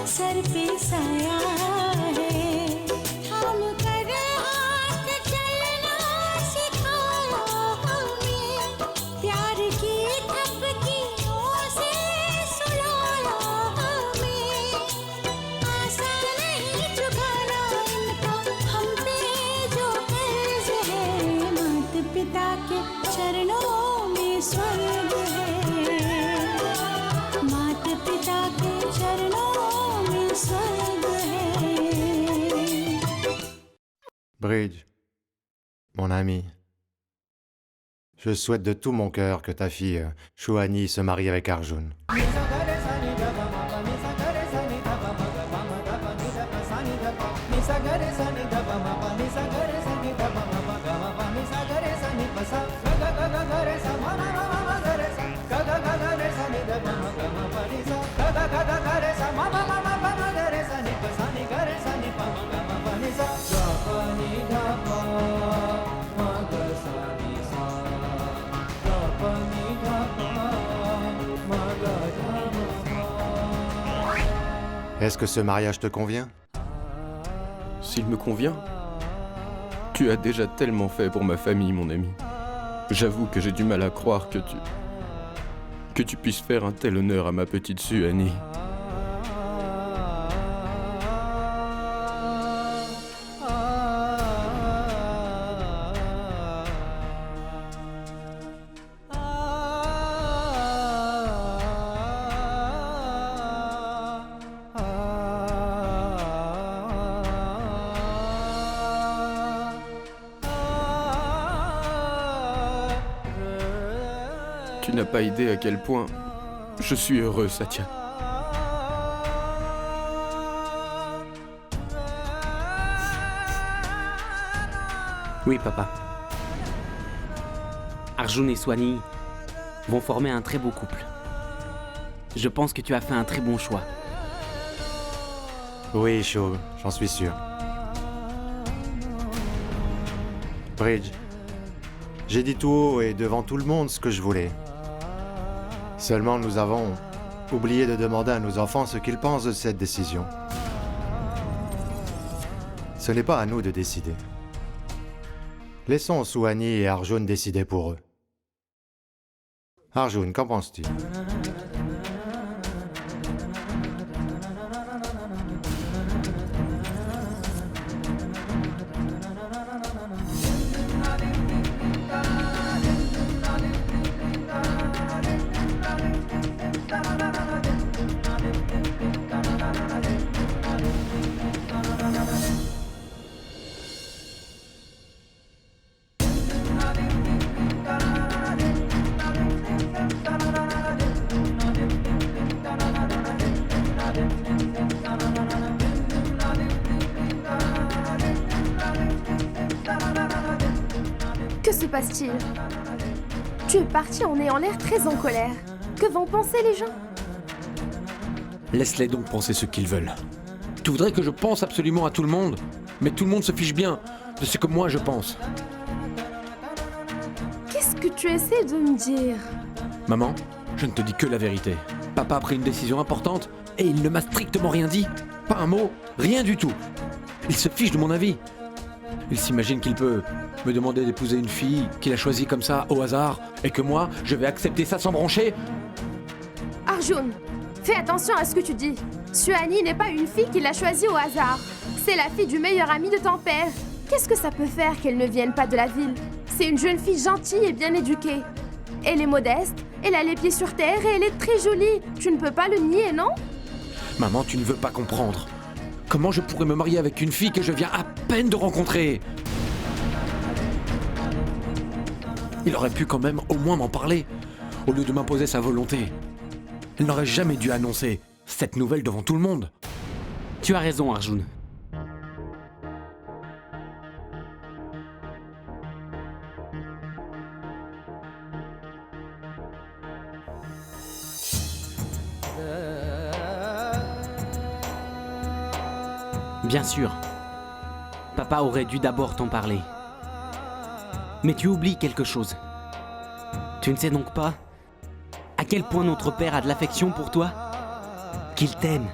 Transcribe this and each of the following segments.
सर पे साया है थाम कर हाथ चलना सिखाया हमें प्यार की थपकियों से सुलाया हमें आसान नहीं चुकाना इनका हम पे जो कर्ज है माता पिता के चरणों में स्वर्ग है माता पिता के चरणों में स्वर्ग है Bridge, mon ami, je souhaite de tout mon cœur que ta fille, Chouani, se marie avec Arjun. Est-ce que ce mariage te convient? S'il me convient, tu as déjà tellement fait pour ma famille, mon ami. J'avoue que j'ai du mal à croire que tu puisses faire un tel honneur à ma petite Suhani. Tu n'as pas idée à quel point je suis heureux, Satya. Oui, papa. Arjun et Suhani vont former un très beau couple. Je pense que tu as fait un très bon choix. Oui, Chou, j'en suis sûr. Bridge, j'ai dit tout haut et devant tout le monde ce que je voulais. Seulement nous avons oublié de demander à nos enfants ce qu'ils pensent de cette décision. Ce n'est pas à nous de décider. Laissons Suhani et Arjun décider pour eux. Arjun, qu'en penses-tu? Que se passe-t-il? Tu es parti en ayant l'air très en colère. Que vont penser les gens? Laisse-les donc penser ce qu'ils veulent. Tu voudrais que je pense absolument à tout le monde, mais tout le monde se fiche bien de ce que moi je pense. Qu'est-ce que tu essaies de me dire? Maman, je ne te dis que la vérité. Papa a pris une décision importante et il ne m'a strictement rien dit. Pas un mot, rien du tout. Il se fiche de mon avis. Il s'imagine qu'il peut me demander d'épouser une fille qu'il a choisie comme ça, au hasard, et que moi, je vais accepter ça sans broncher. Arjun, fais attention à ce que tu dis. Suhani n'est pas une fille qu'il a choisie au hasard. C'est la fille du meilleur ami de ton père. Qu'est-ce que ça peut faire qu'elle ne vienne pas de la ville? C'est une jeune fille gentille et bien éduquée. Elle est modeste, elle a les pieds sur terre et elle est très jolie. Tu ne peux pas le nier, non? Maman, tu ne veux pas comprendre. Comment je pourrais me marier avec une fille que je viens à peine de rencontrer? Il aurait pu quand même au moins m'en parler, au lieu de m'imposer sa volonté. Il n'aurait jamais dû annoncer cette nouvelle devant tout le monde. Tu as raison, Arjun. Bien sûr, papa aurait dû d'abord t'en parler. Mais tu oublies quelque chose. Tu ne sais donc pas à quel point notre père a de l'affection pour toi? Qu'il t'aime.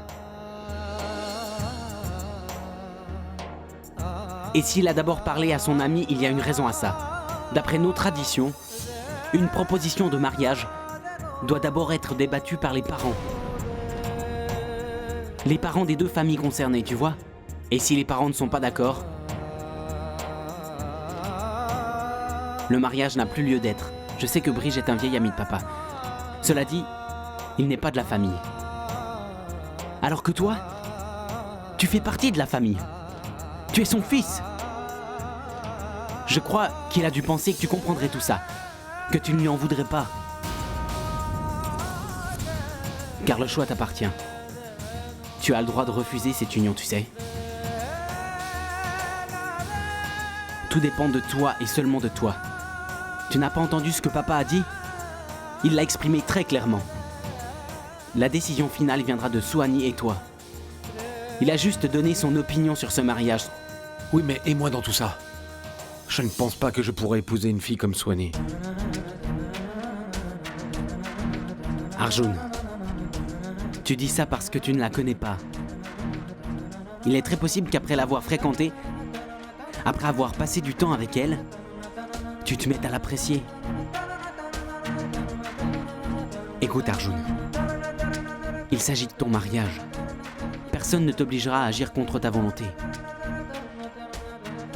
Et s'il a d'abord parlé à son ami, il y a une raison à ça. D'après nos traditions, une proposition de mariage doit d'abord être débattue par les parents. Les parents des deux familles concernées, tu vois? Et si les parents ne sont pas d'accord, le mariage n'a plus lieu d'être. Je sais que Bridge est un vieil ami de papa. Cela dit, il n'est pas de la famille. Alors que toi, tu fais partie de la famille. Tu es son fils. Je crois qu'il a dû penser que tu comprendrais tout ça, que tu ne lui en voudrais pas. Car le choix t'appartient. Tu as le droit de refuser cette union, tu sais. Tout dépend de toi et seulement de toi. Tu n'as pas entendu ce que papa a dit? Il l'a exprimé très clairement. La décision finale viendra de Suhani et toi. Il a juste donné son opinion sur ce mariage. Oui, mais et moi dans tout ça? Je ne pense pas que je pourrais épouser une fille comme Suhani. Arjun, tu dis ça parce que tu ne la connais pas. Il est très possible qu'après l'avoir fréquentée, après avoir passé du temps avec elle, tu te mettes à l'apprécier. Écoute Arjun, il s'agit de ton mariage. Personne ne t'obligera à agir contre ta volonté.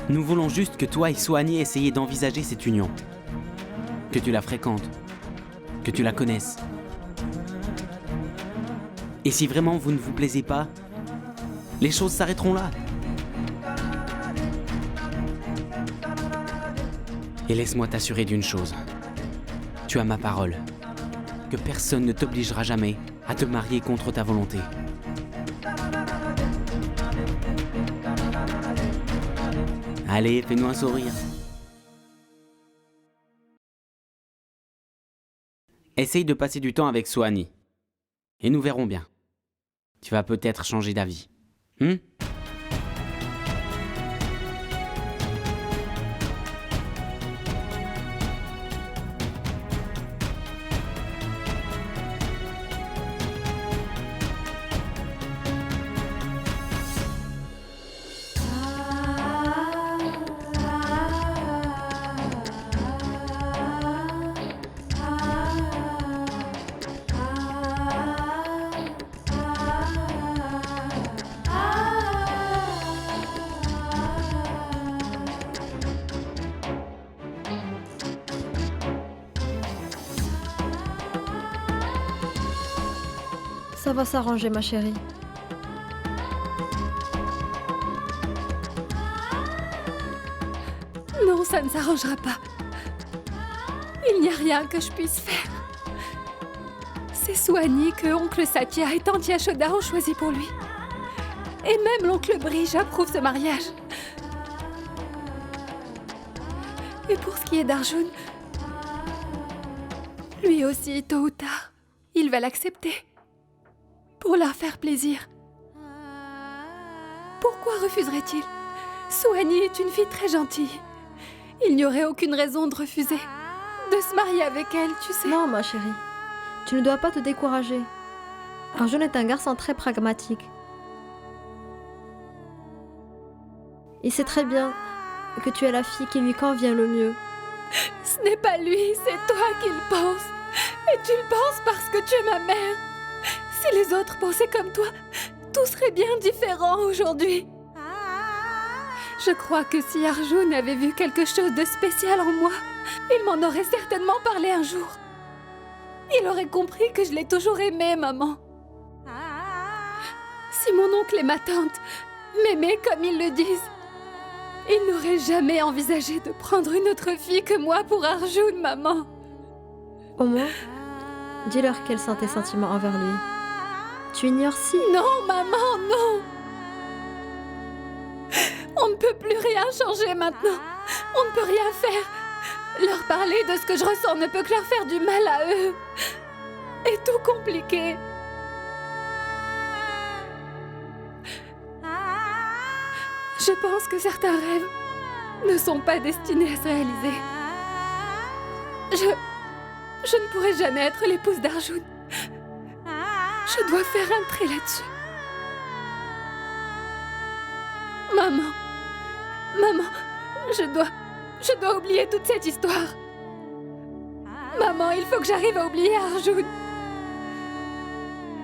Nous voulons juste que toi et Suhani essayiez d'envisager cette union. Que tu la fréquentes, que tu la connaisses. Et si vraiment vous ne vous plaisez pas, les choses s'arrêteront là. Et laisse-moi t'assurer d'une chose. Tu as ma parole. Que personne ne t'obligera jamais à te marier contre ta volonté. Allez, fais-nous un sourire. Essaye de passer du temps avec Suhani. Et nous verrons bien. Tu vas peut-être changer d'avis. Ça va s'arranger, ma chérie. Non, ça ne s'arrangera pas. Il n'y a rien que je puisse faire. C'est Suhani que oncle Satya et tante Yashoda ont choisi pour lui. Et même l'oncle Bridge approuve ce mariage. Et pour ce qui est d'Arjun, lui aussi, tôt ou tard, il va l'accepter. Pour leur faire plaisir. Pourquoi refuserait-il? Suhani est une fille très gentille. Il n'y aurait aucune raison de refuser de se marier avec elle, tu sais. Non, ma chérie. Tu ne dois pas te décourager. Arjun est un garçon très pragmatique. Il sait très bien que tu es la fille qui lui convient le mieux. Ce n'est pas lui, c'est toi qui le penses. Et tu le penses parce que tu es ma mère. Si les autres pensaient comme toi, tout serait bien différent aujourd'hui. Je crois que si Arjun avait vu quelque chose de spécial en moi, il m'en aurait certainement parlé un jour. Il aurait compris que je l'ai toujours aimé, maman. Si mon oncle et ma tante m'aimaient comme ils le disent, ils n'auraient jamais envisagé de prendre une autre fille que moi pour Arjun, maman. Au moins, dis-leur quels sont tes sentiments envers lui. Tu ignores si... Non, maman, non! On ne peut plus rien changer maintenant. On ne peut rien faire. Leur parler de ce que je ressens ne peut que leur faire du mal à eux. Et tout compliquer. Je pense que certains rêves ne sont pas destinés à se réaliser. Je ne pourrai jamais être l'épouse d'Arjun. Je dois faire un trait là-dessus. Maman, Maman, je dois oublier toute cette histoire. Maman, il faut que j'arrive à oublier Arjun.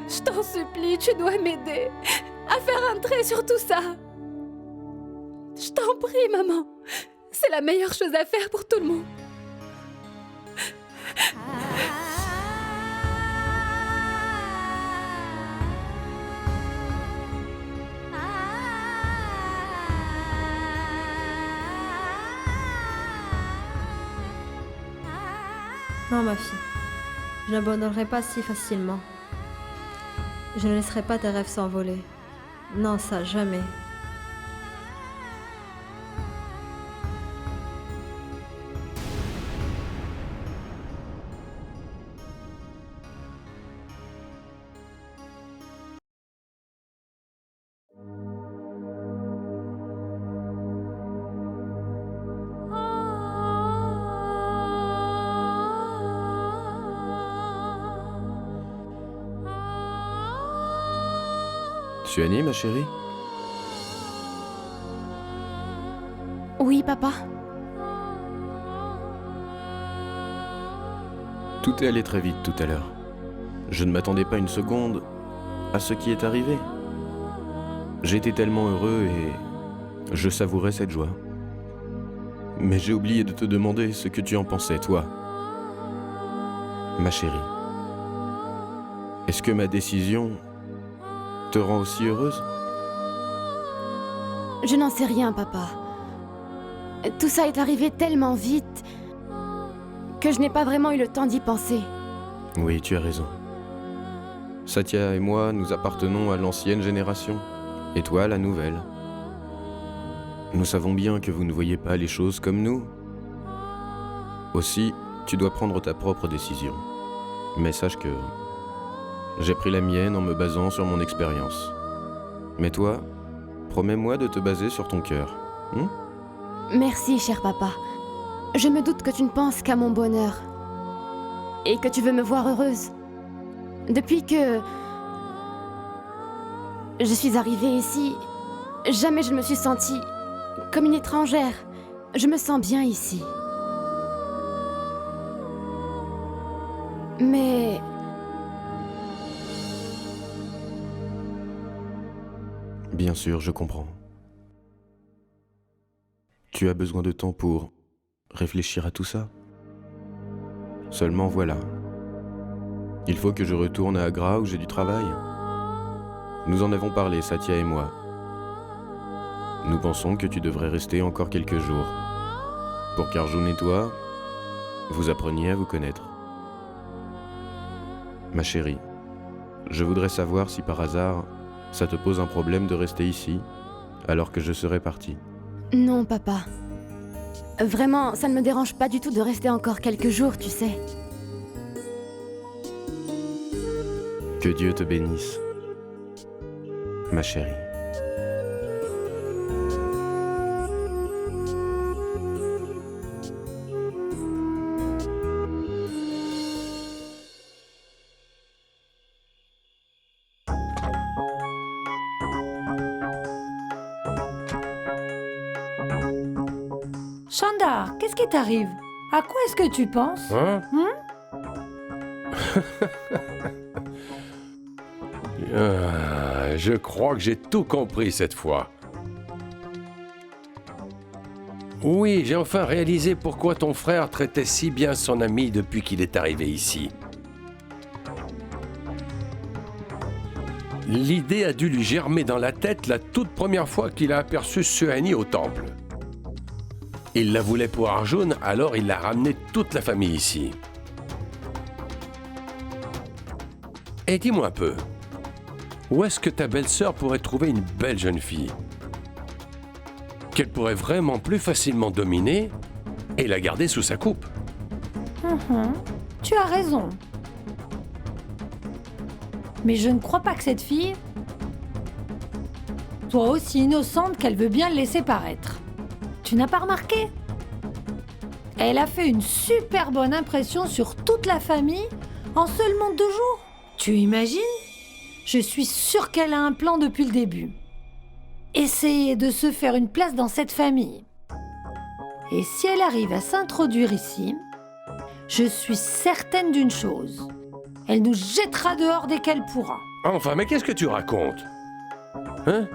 Je t'en supplie, tu dois m'aider à faire un trait sur tout ça. Je t'en prie, maman. C'est la meilleure chose à faire pour tout le monde. Non, ma fille. Je n'abandonnerai pas si facilement. Je ne laisserai pas tes rêves s'envoler. Non, ça, jamais. Suhani, ma chérie? Oui, papa. Tout est allé très vite tout à l'heure. Je ne m'attendais pas une seconde à ce qui est arrivé. J'étais tellement heureux et je savourais cette joie. Mais j'ai oublié de te demander ce que tu en pensais, toi. Ma chérie. Est-ce que ma décision te rend aussi heureuse? Je n'en sais rien, papa. Tout ça est arrivé tellement vite que je n'ai pas vraiment eu le temps d'y penser. Oui, tu as raison. Satya et moi, nous appartenons à l'ancienne génération, et toi à la nouvelle. Nous savons bien que vous ne voyez pas les choses comme nous. Aussi, tu dois prendre ta propre décision. Mais sache que j'ai pris la mienne en me basant sur mon expérience. Mais toi, promets-moi de te baser sur ton cœur. Merci, cher papa. Je me doute que tu ne penses qu'à mon bonheur. Et que tu veux me voir heureuse. Depuis que je suis arrivée ici, jamais je ne me suis sentie comme une étrangère. Je me sens bien ici. Mais Bien sûr, je comprends. Tu as besoin de temps pour réfléchir à tout ça. Seulement voilà. Il faut que je retourne à Agra où j'ai du travail. Nous en avons parlé, Satya et moi. Nous pensons que tu devrais rester encore quelques jours pour qu'Arjun et toi, vous appreniez à vous connaître. Ma chérie, je voudrais savoir si par hasard, ça te pose un problème de rester ici alors que je serai parti. non, papa. Vraiment, ça ne me dérange pas du tout de rester encore quelques jours, tu sais. Que Dieu te bénisse, ma chérie. Chanda, qu'est-ce qui t'arrive? À quoi est-ce que tu penses? Je crois que j'ai tout compris cette fois. Oui, j'ai enfin réalisé pourquoi ton frère traitait si bien son ami depuis qu'il est arrivé ici. L'idée a dû lui germer dans la tête la toute première fois qu'il a aperçu Suhani au temple. Il la voulait pour Arjun, alors il a ramené toute la famille ici. Et dis-moi un peu, où est-ce que ta belle-sœur pourrait trouver une belle jeune fille qu'elle pourrait vraiment plus facilement dominer et la garder sous sa coupe? Tu as raison. Mais je ne crois pas que cette fille soit aussi innocente qu'elle veut bien le laisser paraître. Tu n'as pas remarqué? Elle a fait une super bonne impression sur toute la famille en seulement 2 jours. Tu imagines? Je suis sûre qu'elle a un plan depuis le début. essayer de se faire une place dans cette famille. Et si elle arrive à s'introduire ici, je suis certaine d'une chose. Elle nous jettera dehors dès qu'elle pourra. Enfin, mais qu'est-ce que tu racontes? Hein?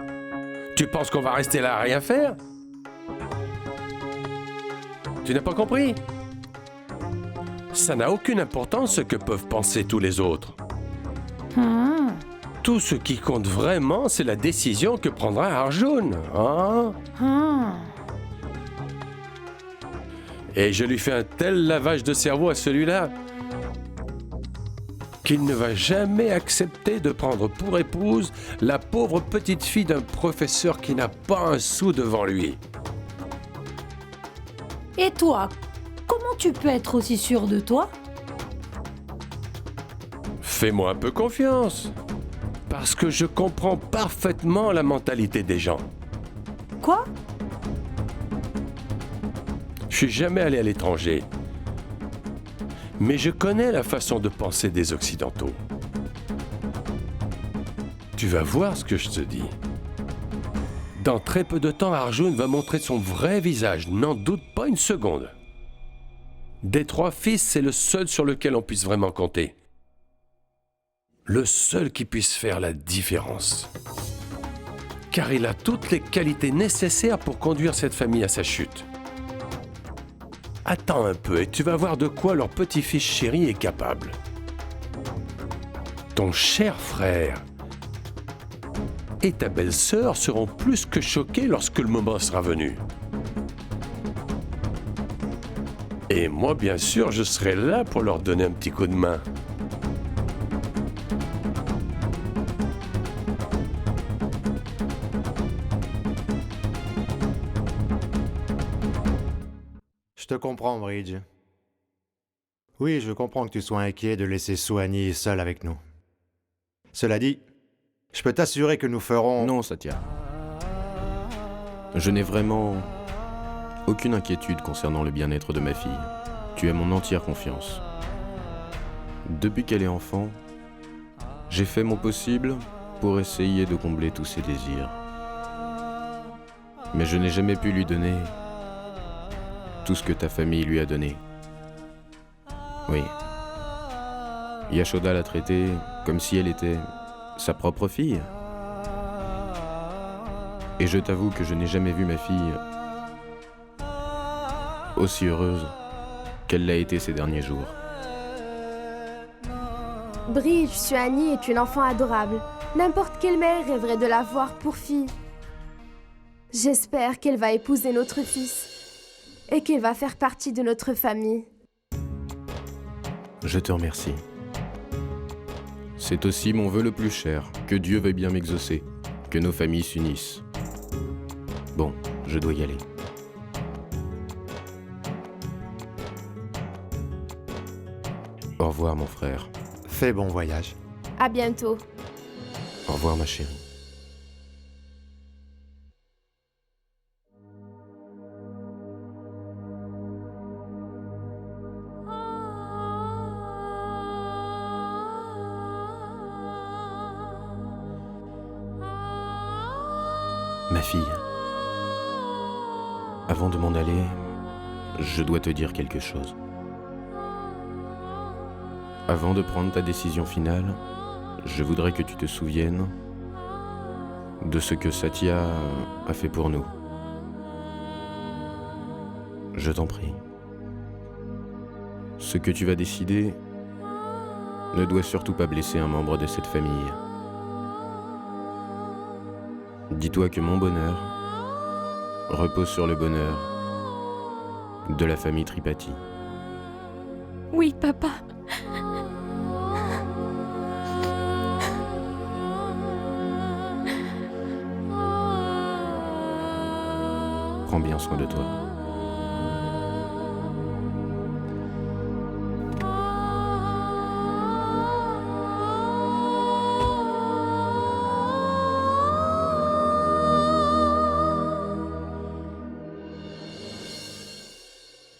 Tu penses qu'on va rester là à rien faire? Tu n'as pas compris? Ça n'a aucune importance ce que peuvent penser tous les autres. Tout ce qui compte vraiment, c'est la décision que prendra Arjun. Hein? Et je lui fais un tel lavage de cerveau à celui-là qu'il ne va jamais accepter de prendre pour épouse la pauvre petite fille d'un professeur qui n'a pas un sou devant lui. Et toi, comment tu peux être aussi sûr de toi? Fais-moi un peu confiance, parce que je comprends parfaitement la mentalité des gens. Quoi? Je suis jamais allé à l'étranger, mais je connais la façon de penser des Occidentaux. Tu vas voir ce que je te dis. Dans très peu de temps, Arjun va montrer son vrai visage, n'en doute pas une seconde. Des 3 fils, c'est le seul sur lequel on puisse vraiment compter. Le seul qui puisse faire la différence. Car il a toutes les qualités nécessaires pour conduire cette famille à sa chute. Attends un peu et tu vas voir de quoi leur petit-fils chéri est capable. Ton cher frère et ta belle-sœur seront plus que choqués lorsque le moment sera venu. Et moi, bien sûr, je serai là pour leur donner un petit coup de main. Je te comprends, Bridge. Oui, je comprends que tu sois inquiet de laisser Soigny seul avec nous. Cela dit, je peux t'assurer que nous ferons... Non, Satya. Je n'ai vraiment aucune inquiétude concernant le bien-être de ma fille. Tu as mon entière confiance. Depuis qu'elle est enfant, j'ai fait mon possible pour essayer de combler tous ses désirs. Mais je n'ai jamais pu lui donner tout ce que ta famille lui a donné. Oui. Yashoda l'a traitée comme si elle était sa propre fille. Et je t'avoue que je n'ai jamais vu ma fille aussi heureuse qu'elle l'a été ces derniers jours. Bridge, Suhani est une enfant adorable. N'importe quelle mère rêverait de la voir pour fille. J'espère qu'elle va épouser notre fils et qu'elle va faire partie de notre famille. Je te remercie. C'est aussi mon vœu le plus cher, que Dieu veuille bien m'exaucer, que nos familles s'unissent. Bon, je dois y aller. Au revoir, mon frère. Fais bon voyage. À bientôt. Au revoir, ma chérie. Ma fille, avant de m'en aller, je dois te dire quelque chose. Avant de prendre ta décision finale, je voudrais que tu te souviennes de ce que Satya a fait pour nous. Je t'en prie. Ce que tu vas décider ne doit surtout pas blesser un membre de cette famille. Dis-toi que mon bonheur repose sur le bonheur de la famille Tripathi. Oui, papa. Prends bien soin de toi.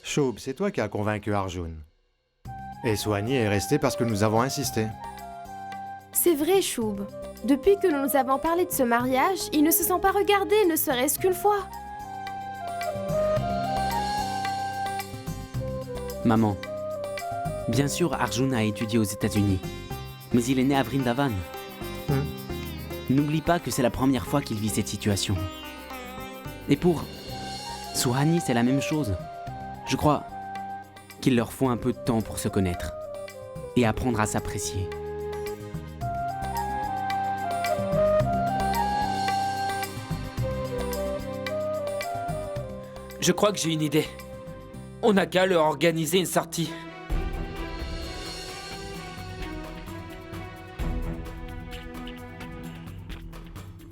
Shub, c'est toi qui as convaincu Arjun. Et Soigny est resté parce que nous avons insisté. C'est vrai, Shub. Depuis que nous nous avons parlé de ce mariage, il ne se sent pas regardé, ne serait-ce qu'une fois. Maman, bien sûr Arjun a étudié aux États-Unis, mais il est né à Vrindavan. N'oublie pas que c'est la première fois qu'il vit cette situation. Et pour Suhani, c'est la même chose. Je crois qu'il leur faut un peu de temps pour se connaître et apprendre à s'apprécier. Je crois que j'ai une idée. On n'a qu'à leur organiser une sortie.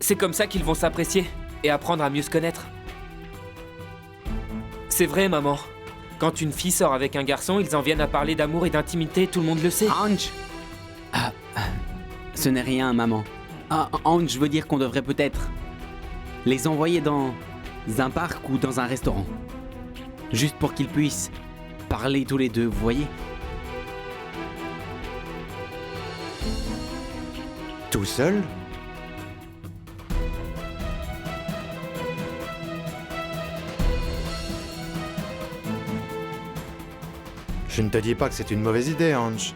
C'est comme ça qu'ils vont s'apprécier et apprendre à mieux se connaître. C'est vrai, maman. Quand une fille sort avec un garçon, ils en viennent à parler d'amour et d'intimité, tout le monde le sait. Ange! Ce n'est rien, maman. Ange, je veux dire qu'on devrait peut-être les envoyer dans un parc ou dans un restaurant. Juste pour qu'ils puissent parler tous les deux, vous voyez? Tout seul? Je ne te dis pas que c'est une mauvaise idée, Ange.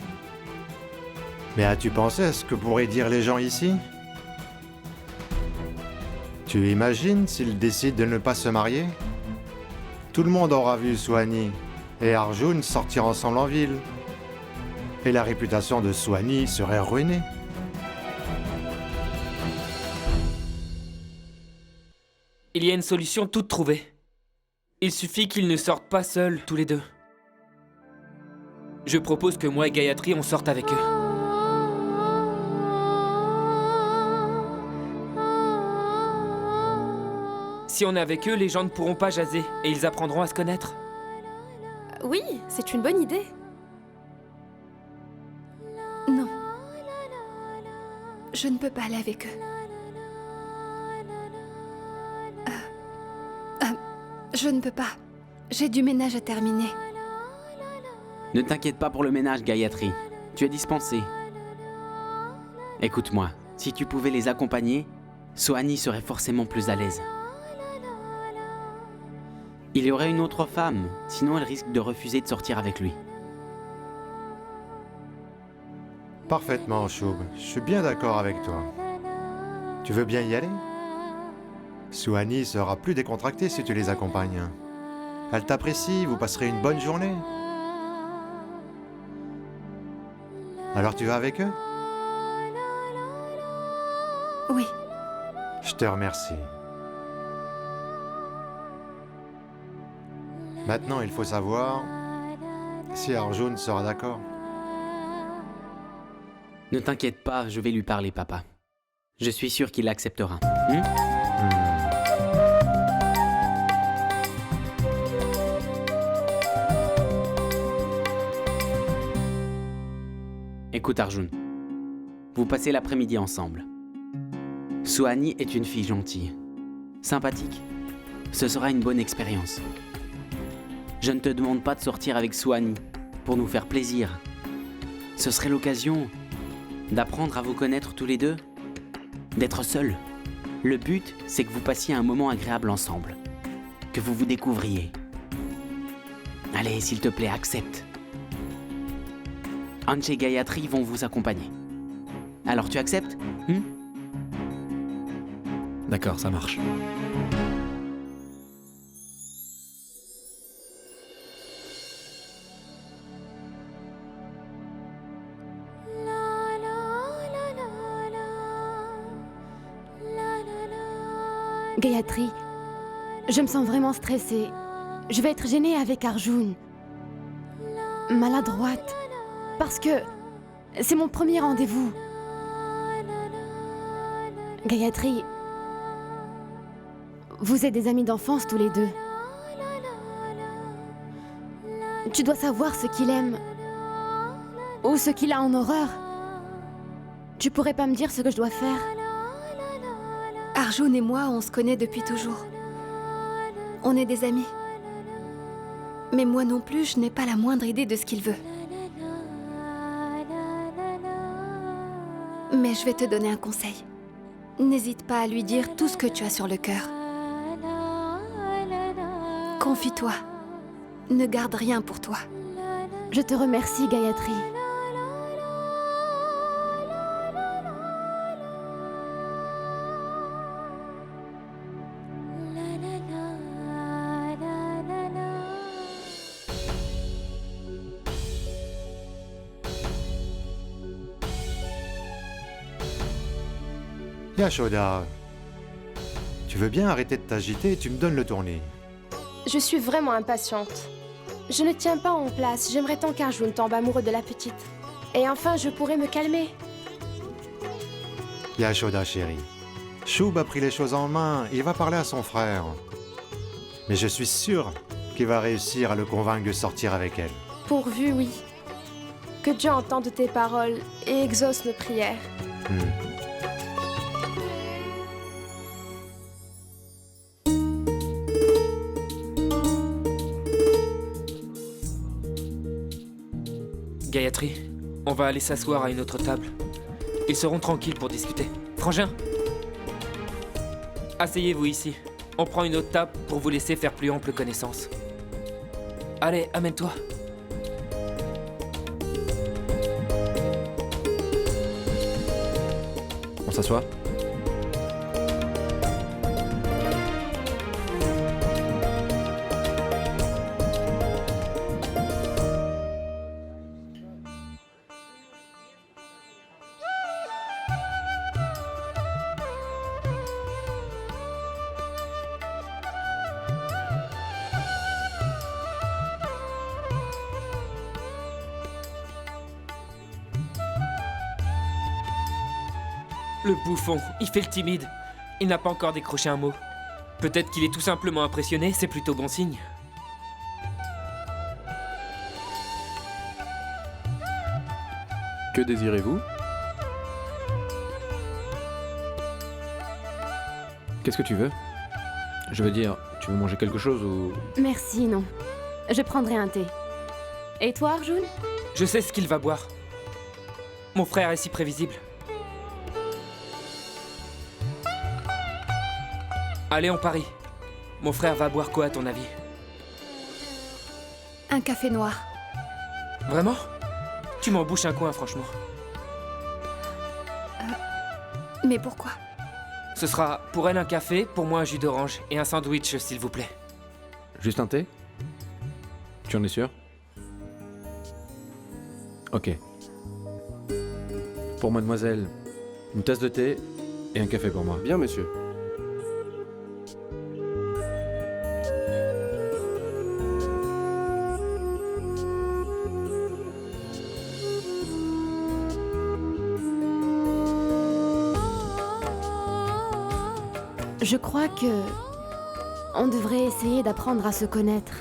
Mais as-tu pensé à ce que pourraient dire les gens ici? Tu imagines s'ils décident de ne pas se marier? Tout le monde aura vu Suhani et Arjun sortir ensemble en ville. Et la réputation de Suhani serait ruinée. Il y a une solution toute trouvée. Il suffit qu'ils ne sortent pas seuls, tous les deux. Je propose que moi et Gayatri, on sorte avec eux. Si on est avec eux, les gens ne pourront pas jaser et ils apprendront à se connaître. Oui, c'est une bonne idée. Non. Je ne peux pas aller avec eux. Je ne peux pas. J'ai du ménage à terminer. Ne t'inquiète pas pour le ménage, Gayatri. Tu es dispensée. Écoute-moi, si tu pouvais les accompagner, Suhani serait forcément plus à l'aise. Il y aurait une autre femme, sinon elle risque de refuser de sortir avec lui. Parfaitement, Shub. Je suis bien d'accord avec toi. Tu veux bien y aller? Suhani sera plus décontractée si tu les accompagnes. Elle t'apprécie, vous passerez une bonne journée. Alors tu vas avec eux? Oui. Je te remercie. Maintenant, il faut savoir si Arjun sera d'accord. Ne t'inquiète pas, je vais lui parler, papa. Je suis sûr qu'il acceptera. Écoute Arjun, vous passez l'après-midi ensemble. Suhani est une fille gentille, sympathique. Ce sera une bonne expérience. Je ne te demande pas de sortir avec Suhani pour nous faire plaisir. Ce serait l'occasion d'apprendre à vous connaître tous les deux, d'être seuls. Le but, c'est que vous passiez un moment agréable ensemble, que vous vous découvriez. Allez, s'il te plaît, accepte. Ange et Gayatri vont vous accompagner. Alors tu acceptes? D'accord, ça marche. Gayatri, je me sens vraiment stressée. Je vais être gênée avec Arjun. Maladroite. Parce que c'est mon premier rendez-vous. Gayatri, vous êtes des amis d'enfance tous les deux. Tu dois savoir ce qu'il aime ou ce qu'il a en horreur. Tu pourrais pas me dire ce que je dois faire? Arjun et moi, on se connaît depuis toujours. On est des amis. Mais moi non plus, je n'ai pas la moindre idée de ce qu'il veut. Mais je vais te donner un conseil. N'hésite pas à lui dire tout ce que tu as sur le cœur. Confie-toi. Ne garde rien pour toi. Je te remercie, Gayatri. Yashoda, tu veux bien arrêter de t'agiter et tu me donnes le tournis. Je suis vraiment impatiente. Je ne tiens pas en place. J'aimerais tant qu'Arjun tombe amoureux de la petite. Et enfin, je pourrais me calmer. Yashoda, chérie. Shub a pris les choses en main, il va parler à son frère. Mais je suis sûr qu'il va réussir à le convaincre de sortir avec elle. Pourvu, oui. Que Dieu entende tes paroles et exauce nos prières. Gayatri, on va aller s'asseoir à une autre table. Ils seront tranquilles pour discuter. Frangin, asseyez-vous ici. On prend une autre table pour vous laisser faire plus ample connaissance. Allez, amène-toi. On s'assoit? Le bouffon, il fait le timide. Il n'a pas encore décroché un mot. Peut-être qu'il est tout simplement impressionné, c'est plutôt bon signe. Que désirez-vous? Qu'est-ce que tu veux? Je veux dire, tu veux manger quelque chose ou... Merci, non. Je prendrai un thé. Et toi, Arjun? Je sais ce qu'il va boire. Mon frère est si prévisible. Allez, on parie. Mon frère va boire quoi, à ton avis? Un café noir. Vraiment? Tu m'en bouches un coin, franchement. Mais pourquoi? Ce sera pour elle un café, pour moi un jus d'orange et un sandwich, s'il vous plaît. Juste un thé? Tu en es sûr? Ok. Pour mademoiselle, une tasse de thé et un café pour moi. Bien, monsieur. Je crois que... on devrait essayer d'apprendre à se connaître.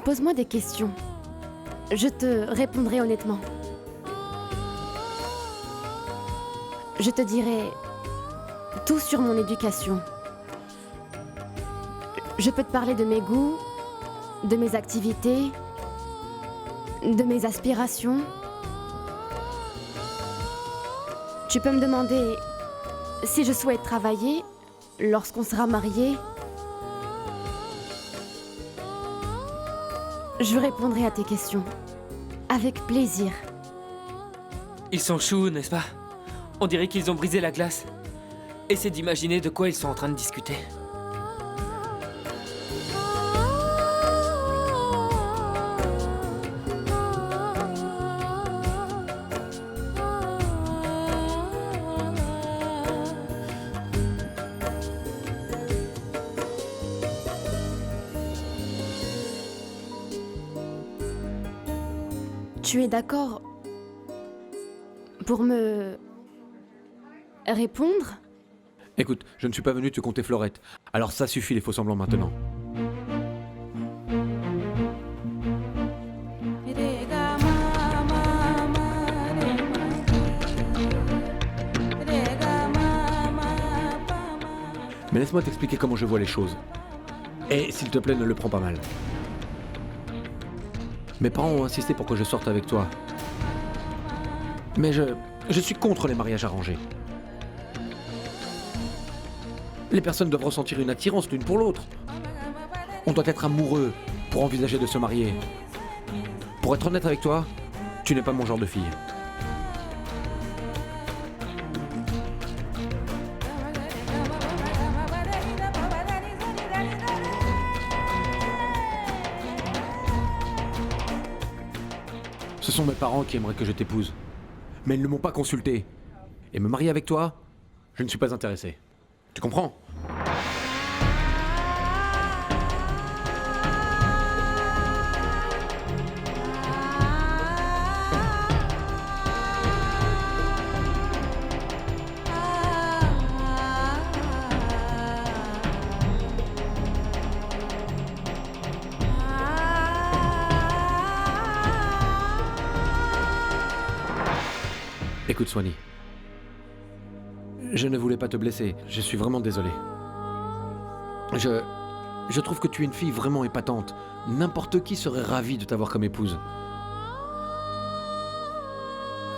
Pose-moi des questions. Je te répondrai honnêtement. Je te dirai tout sur mon éducation. Je peux te parler de mes goûts, de mes activités, de mes aspirations. Tu peux me demander si je souhaite travailler lorsqu'on sera mariés. Je répondrai à tes questions. Avec plaisir. Ils sont choux, n'est-ce pas? On dirait qu'ils ont brisé la glace. Essaie d'imaginer de quoi ils sont en train de discuter. Tu es d'accord pour me répondre? Écoute, je ne suis pas venu te compter Florette. Alors ça suffit les faux semblants maintenant. Mais laisse-moi t'expliquer comment je vois les choses. Et s'il te plaît, ne le prends pas mal. Mes parents ont insisté pour que je sorte avec toi. Mais je suis contre les mariages arrangés. Les personnes doivent ressentir une attirance l'une pour l'autre. On doit être amoureux pour envisager de se marier. Pour être honnête avec toi, tu n'es pas mon genre de fille. Ce sont mes parents qui aimeraient que je t'épouse. Mais ils ne m'ont pas consulté. Et me marier avec toi, je ne suis pas intéressé. Tu comprends ? Écoute, Swanee. Je ne voulais pas te blesser. Je suis vraiment désolé. Je trouve que tu es une fille vraiment épatante. N'importe qui serait ravi de t'avoir comme épouse.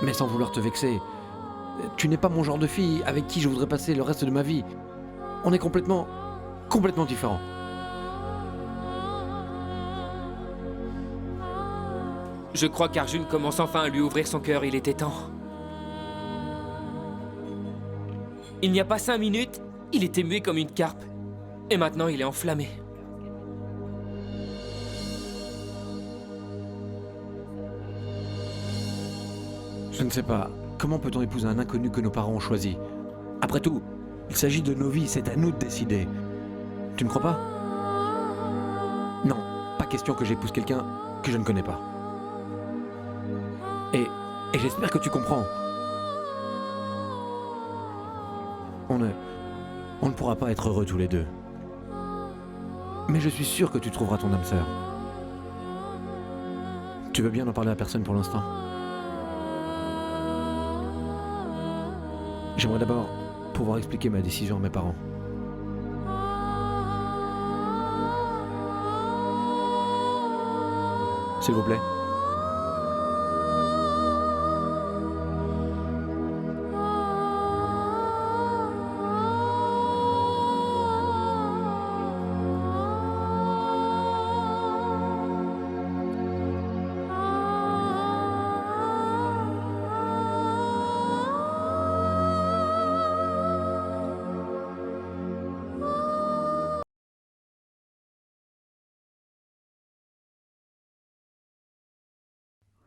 Mais sans vouloir te vexer, tu n'es pas mon genre de fille avec qui je voudrais passer le reste de ma vie. On est complètement différents. Je crois qu'Arjun commence enfin à lui ouvrir son cœur, il était temps. Il n'y a pas 5 minutes, il était muet comme une carpe. Et maintenant, il est enflammé. Je ne sais pas. Comment peut-on épouser un inconnu que nos parents ont choisi ? Après tout, il s'agit de nos vies, c'est à nous de décider. Tu ne crois pas ? Non, pas question que j'épouse quelqu'un que je ne connais pas. Et j'espère que tu comprends. On ne pourra pas être heureux tous les deux. Mais je suis sûr que tu trouveras ton âme sœur. Tu veux bien n'en parler à personne pour l'instant ? J'aimerais d'abord pouvoir expliquer ma décision à mes parents. S'il vous plaît.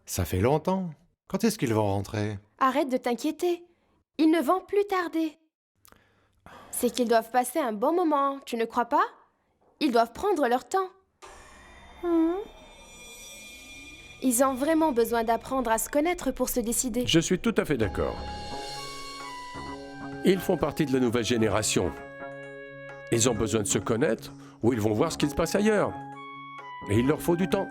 Ça fait longtemps. Quand est-ce qu'ils vont rentrer? Arrête de t'inquiéter. Ils ne vont plus tarder. C'est qu'ils doivent passer un bon moment, tu ne crois pas? Ils doivent prendre leur temps. Ils ont vraiment besoin d'apprendre à se connaître pour se décider. Je suis tout à fait d'accord. Ils font partie de la nouvelle génération. Ils ont besoin de se connaître ou ils vont voir ce qui se passe ailleurs. Et il leur faut du temps.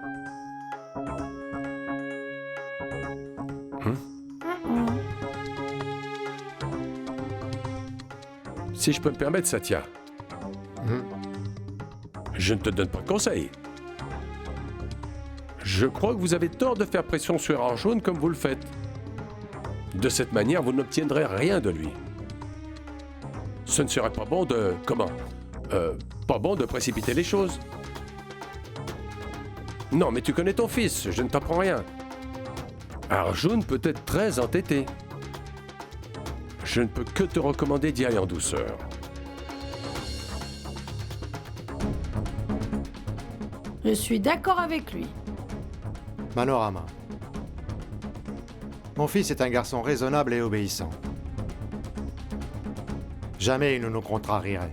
Si je peux me permettre, Satya, je ne te donne pas de conseil. Je crois que vous avez tort de faire pression sur Arjun comme vous le faites. De cette manière, vous n'obtiendrez rien de lui. Ce ne serait pas bon de... pas bon de précipiter les choses. Non, mais tu connais ton fils, je ne t'apprends rien. Arjun peut être très entêté. Je ne peux que te recommander d'y aller en douceur. Je suis d'accord avec lui. Manorama. Mon fils est un garçon raisonnable et obéissant. Jamais il ne nous contrarierait.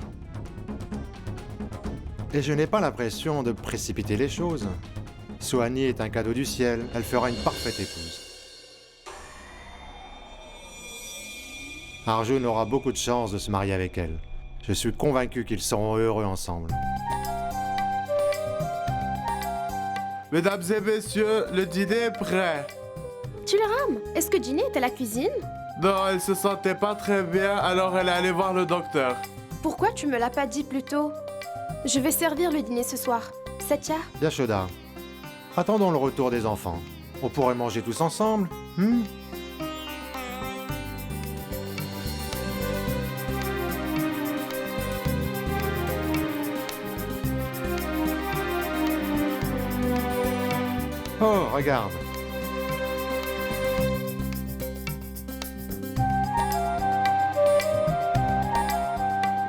Et je n'ai pas l'impression de précipiter les choses. Swanee est un cadeau du ciel, elle fera une parfaite épouse. Arjun aura beaucoup de chance de se marier avec elle. Je suis convaincu qu'ils seront heureux ensemble. Mesdames et messieurs, le dîner est prêt. Tu le rames? Est-ce que Ginny est à la cuisine? Non, elle se sentait pas très bien, alors elle est allée voir le docteur. Pourquoi tu me l'as pas dit plus tôt? Je vais servir le dîner ce soir. Satya? Yashoda, attendons le retour des enfants. On pourrait manger tous ensemble, Oh, regarde.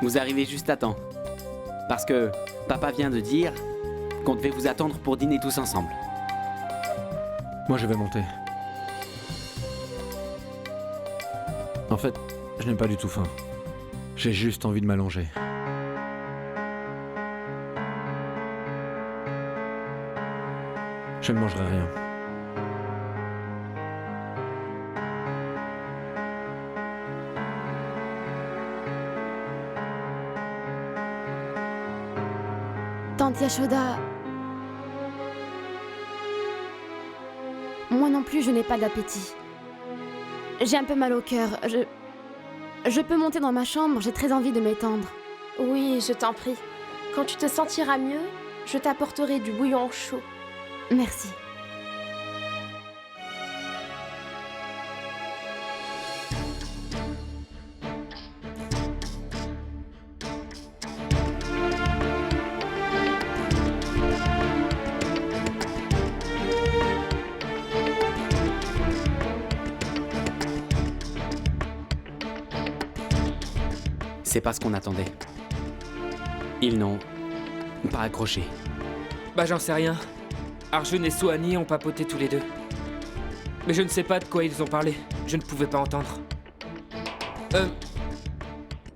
Vous arrivez juste à temps. Parce que papa vient de dire qu'on devait vous attendre pour dîner tous ensemble. Moi, je vais monter. En fait, je n'ai pas du tout faim. J'ai juste envie de m'allonger. Je ne mangerai rien. Tante Yashoda... Moi non plus, je n'ai pas d'appétit. J'ai un peu mal au cœur. Je peux monter dans ma chambre, j'ai très envie de m'étendre. Oui, je t'en prie. Quand tu te sentiras mieux, je t'apporterai du bouillon chaud. Merci. C'est pas ce qu'on attendait. Ils n'ont pas accroché. Bah j'en sais rien. Arjun et Sohani ont papoté tous les deux. Mais je ne sais pas de quoi ils ont parlé. Je ne pouvais pas entendre.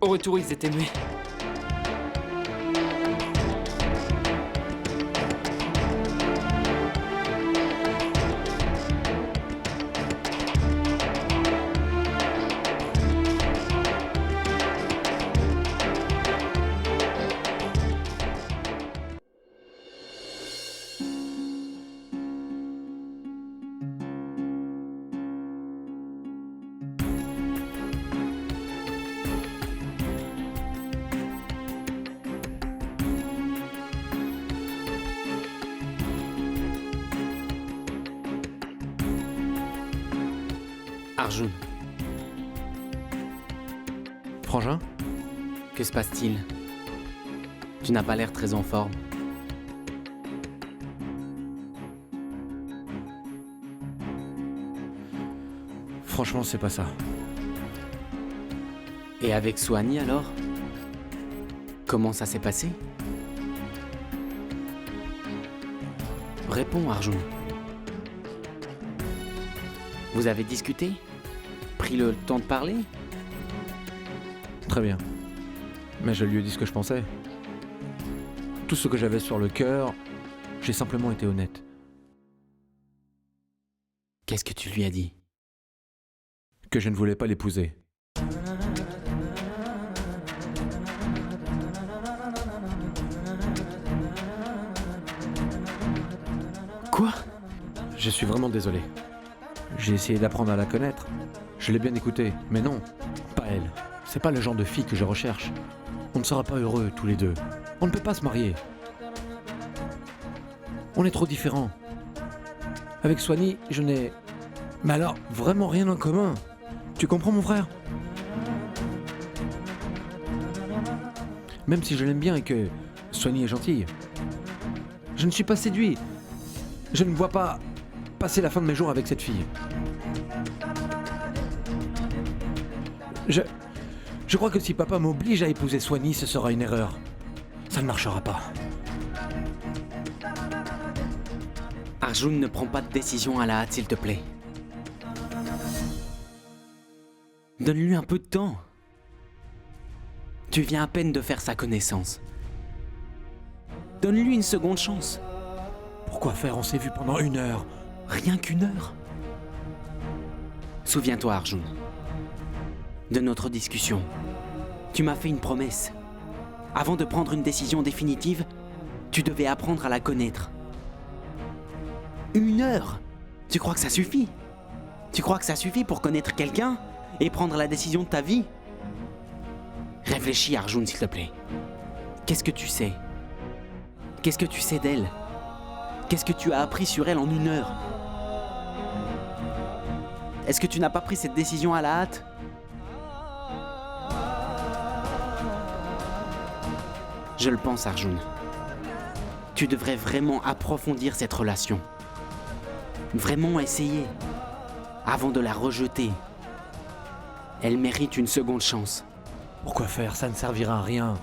Au retour, ils étaient muets. Arjun, Frangin? que se passe-t-il? Tu n'as pas l'air très en forme. Franchement, c'est pas ça. Et avec Sohani alors? Comment ça s'est passé? Réponds, Arjun. Vous avez discuté? Pris le temps de parler? Très bien. Mais je lui ai dit ce que je pensais. Tout ce que j'avais sur le cœur, j'ai simplement été honnête. Qu'est-ce que tu lui as dit? Que je ne voulais pas l'épouser. Quoi? Je suis vraiment désolé. J'ai essayé d'apprendre à la connaître. Je l'ai bien écoutée, mais non, pas elle. C'est pas le genre de fille que je recherche. On ne sera pas heureux tous les deux. On ne peut pas se marier. On est trop différents. Avec Sohani, je n'ai... Mais alors, vraiment rien en commun. Tu comprends, mon frère? Même si je l'aime bien et que Sohani est gentille, je ne suis pas séduit. Je ne vois pas passer la fin de mes jours avec cette fille. Je crois que si papa m'oblige à épouser Sohani, ce sera une erreur. Ça ne marchera pas. Arjun, ne prends pas de décision à la hâte, s'il te plaît. Donne-lui un peu de temps. Tu viens à peine de faire sa connaissance. Donne-lui une seconde chance. Pourquoi faire? On s'est vu pendant 1 heure. Rien qu'1 heure. Souviens-toi, Arjun, de notre discussion. Tu m'as fait une promesse. Avant de prendre une décision définitive, tu devais apprendre à la connaître. 1 heure? Tu crois que ça suffit? Tu crois que ça suffit pour connaître quelqu'un et prendre la décision de ta vie? Réfléchis, Arjun, s'il te plaît. Qu'est-ce que tu sais? Qu'est-ce que tu sais d'elle? Qu'est-ce que tu as appris sur elle en 1 heure? Est-ce que tu n'as pas pris cette décision à la hâte? Je le pense, Arjun. Tu devrais vraiment approfondir cette relation. Vraiment essayer. Avant de la rejeter. Elle mérite une seconde chance. Pourquoi faire? Ça ne servira à rien.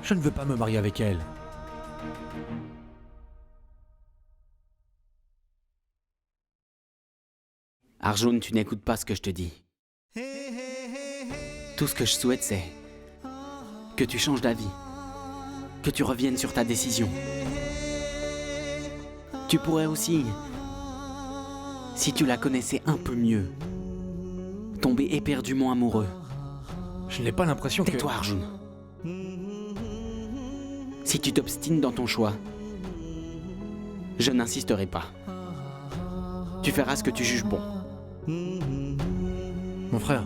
Je ne veux pas me marier avec elle. Arjun, tu n'écoutes pas ce que je te dis. Tout ce que je souhaite, c'est que tu changes d'avis. Que tu reviennes sur ta décision. Tu pourrais aussi, si tu la connaissais un peu mieux, tomber éperdument amoureux. Je n'ai pas l'impression que... Tais-toi, Arjun. Si tu t'obstines dans ton choix, je n'insisterai pas. Tu feras ce que tu juges bon. Mon frère.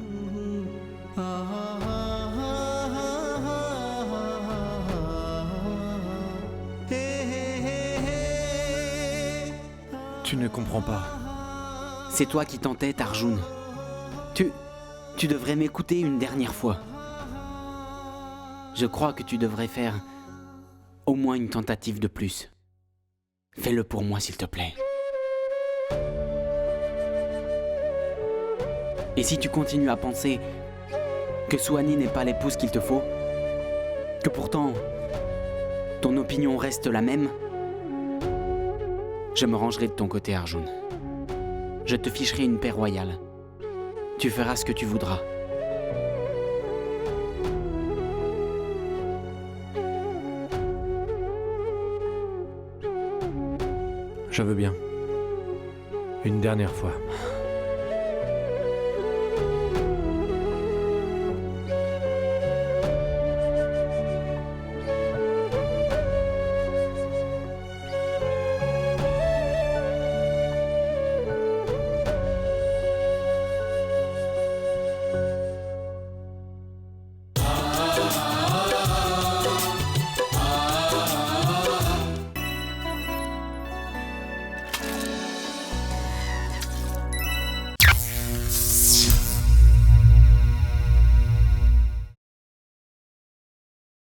Tu ne comprends pas. C'est toi qui t'entêtes, Arjun. Tu devrais m'écouter une dernière fois. Je crois que tu devrais faire au moins une tentative de plus. Fais-le pour moi, s'il te plaît. Et si tu continues à penser que Suhani n'est pas l'épouse qu'il te faut, que pourtant ton opinion reste la même, je me rangerai de ton côté, Arjun. Je te ficherai une paix royale. Tu feras ce que tu voudras. Je veux bien. Une dernière fois.